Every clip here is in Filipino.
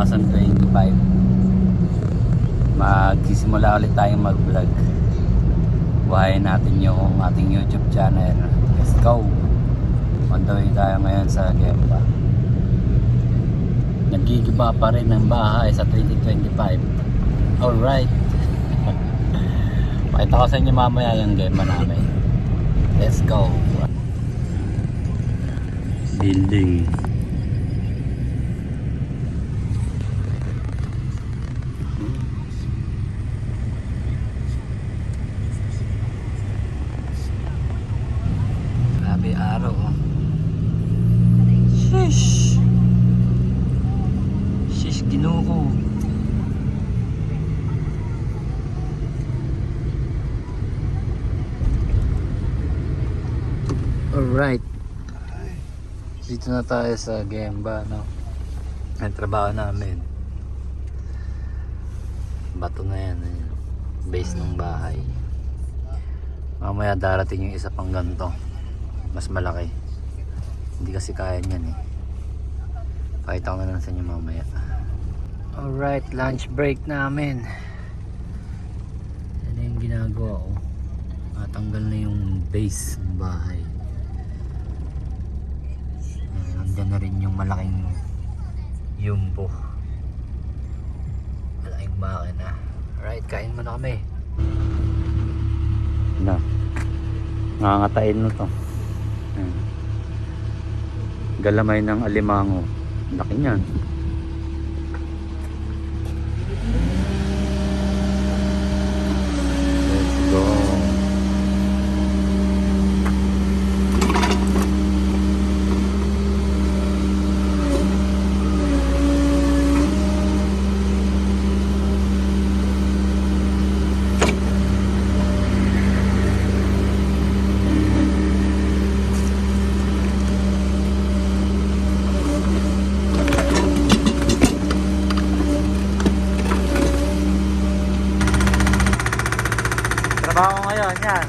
2025 magsisimula ulit tayong mag vlog. Buhayin natin yung ating YouTube channel. Let's go. On the way tayo ngayon sa Gemba. Nagigiba pa rin ng bahay sa 2025. Alright. Pakita ko sa inyo mamaya yung Gemba namin. Let's go. Building. Grabe araw. Shish. Shish, Ginoo ko. Alright. Dito na tayo sa Gemba, no? Ang trabaho namin. Bato na yan, base ng bahay. Mamaya darating yung isa pang ganito. Mas malaki. Hindi kasi kaya niyan eh. Pakita ko na lang sa inyo mamaya. Alright, lunch break namin. Yan yung ginagawa ko. Matanggal na yung base ng bahay. Nandiyan na rin yung malaking Yumbo. Malaking makina. Alright, kain muna kami. Na. Nangangatain mo to. Galamay ng alimango. Laki niyan. Let's go. Trabaho ngayon, yan.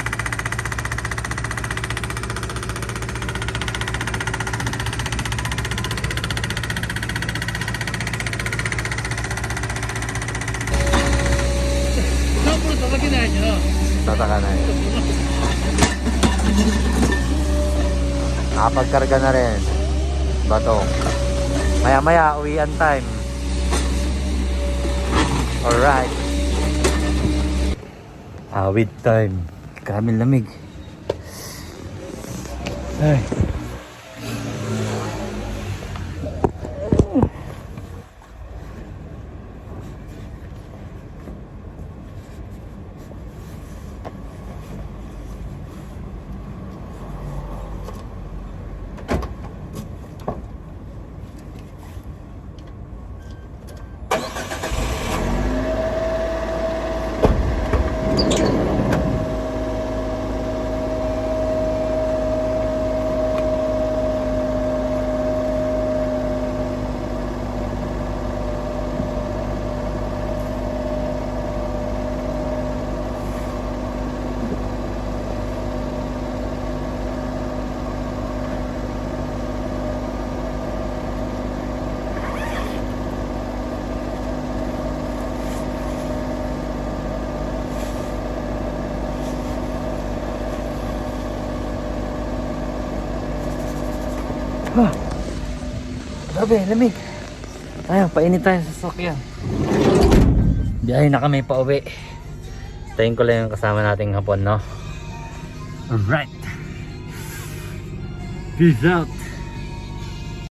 Tataka na yun. Nakapagkarga na rin. Bato. Maya maya, uwian time. Alright. Awid time. Kaming lamig. Ay. Grabe, lamig. Ayun, painit tayo sa sasakyan. Biyahe na kami pa uwi. Tayin ko lang yung kasama nating hapon, no? Alright. Peace out.